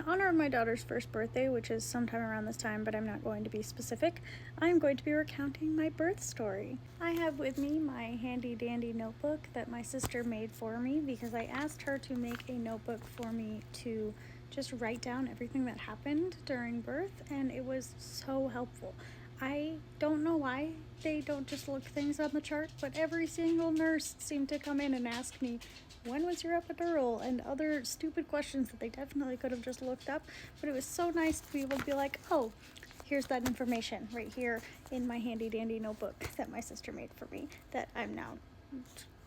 honor of my daughter's first birthday, which is sometime around this time, but I'm not going to be specific, I'm going to be recounting my birth story. I have with me my handy dandy notebook that my sister made for me because I asked her to make a notebook for me to just write down everything that happened during birth, and it was so helpful. I don't know why they don't just look things on the chart, but every single nurse seemed to come in and ask me, when was your epidural, and other stupid questions that they definitely could have just looked up. But it was so nice to be able to be like, oh, here's that information right here in my handy dandy notebook that my sister made for me that I'm now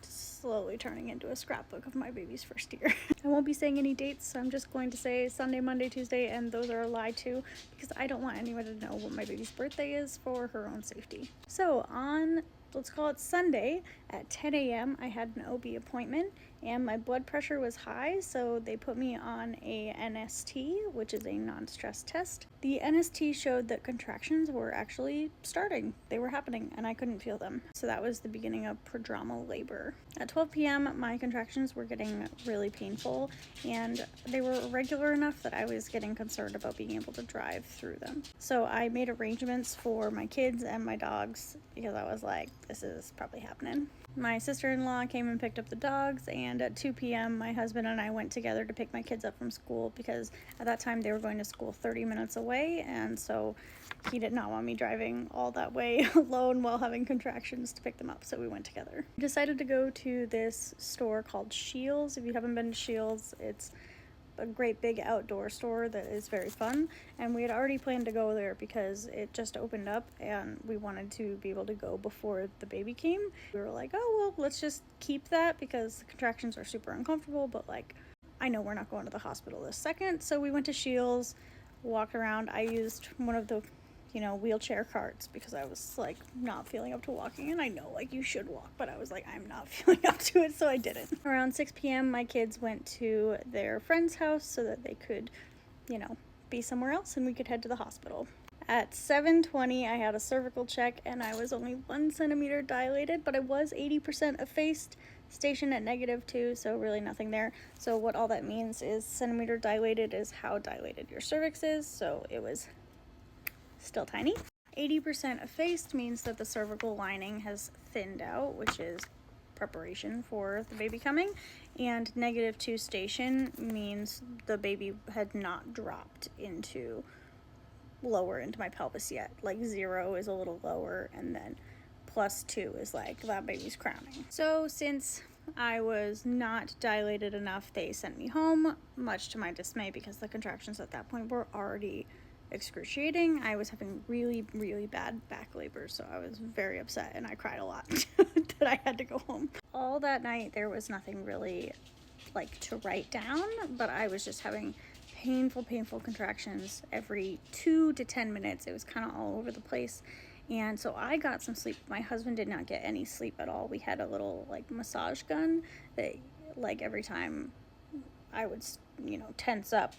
slowly turning into a scrapbook of my baby's first year. I won't be saying any dates, so I'm just going to say Sunday, Monday, Tuesday, and those are a lie too, because I don't want anyone to know what my baby's birthday is for her own safety. So on, let's call it Sunday at 10 a.m. I had an OB appointment and my blood pressure was high, so they put me on a NST, which is a non-stress test. The NST showed that contractions were actually starting. They were happening and I couldn't feel them. So that was the beginning of prodromal labor. At 12 p.m. my contractions were getting really painful and they were irregular enough that I was getting concerned about being able to drive through them. So I made arrangements for my kids and my dogs because I was like, this is probably happening. My sister-in-law came and picked up the dogs, and at 2 p.m. my husband and I went together to pick my kids up from school because at that time they were going to school 30 minutes away, and so he did not want me driving all that way alone while having contractions to pick them up, so we went together. We decided to go to this store called Scheels. If you haven't been to Scheels, it's a great big outdoor store that is very fun, and we had already planned to go there because it just opened up and we wanted to be able to go before the baby came. We were like, oh well, let's just keep that because the contractions are super uncomfortable, but like I know we're not going to the hospital this second. So we went to Scheels, walked around. I used one of the wheelchair carts because I was like not feeling up to walking, and I know like you should walk, but I was like I'm not feeling up to it, so I didn't. Around 6 p.m. my kids went to their friend's house so that they could be somewhere else and we could head to the hospital. At 7:20 I had a cervical check and I was only 1 centimeter dilated, but I was 80% effaced, station at -2, so really nothing there. So what all that means is centimeter dilated is how dilated your cervix is, so it was still tiny. 80% effaced means that the cervical lining has thinned out, which is preparation for the baby coming, and -2 station means the baby had not dropped into lower into my pelvis yet. Like 0 is a little lower, and then +2 is like that baby's crowning. So since I was not dilated enough, they sent me home, much to my dismay because the contractions at that point were already excruciating. I was having really, really bad back labor, so I was very upset and I cried a lot that I had to go home. All that night there was nothing really like to write down, but I was just having painful contractions every 2 to 10 minutes. It was kind of all over the place, and so I got some sleep. My husband did not get any sleep at all. We had a little like massage gun that like every time I would tense up,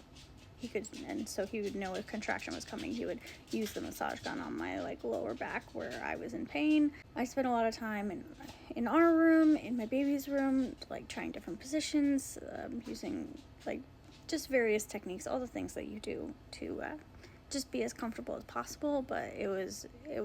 so he would know if contraction was coming. He would use the massage gun on my like lower back where I was in pain. I spent a lot of time in our room, in my baby's room, like trying different positions, using like just various techniques, all the things that you do to just be as comfortable as possible. But it was a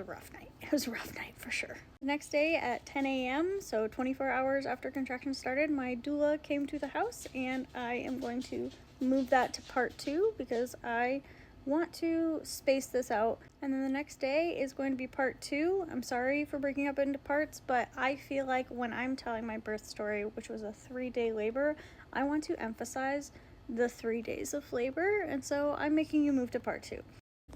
rough night. It was a rough night for sure. The next day at 10 a.m., so 24 hours after contractions started, my doula came to the house, and I am going to move that to part 2 because I want to space this out. And then the next day is going to be part 2. I'm sorry for breaking up into parts, but I feel like when I'm telling my birth story, which was a 3-day labor, I want to emphasize the 3 days of labor, and so I'm making you move to part 2.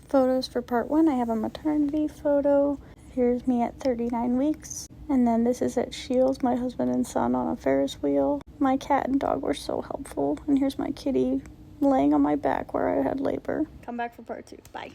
Photos for part 1, I have a maternity photo. Here's me at 39 weeks. And then this is at Scheels, my husband and son on a Ferris wheel. My cat and dog were so helpful. And here's my kitty laying on my back where I had labor. Come back for part 2. Bye.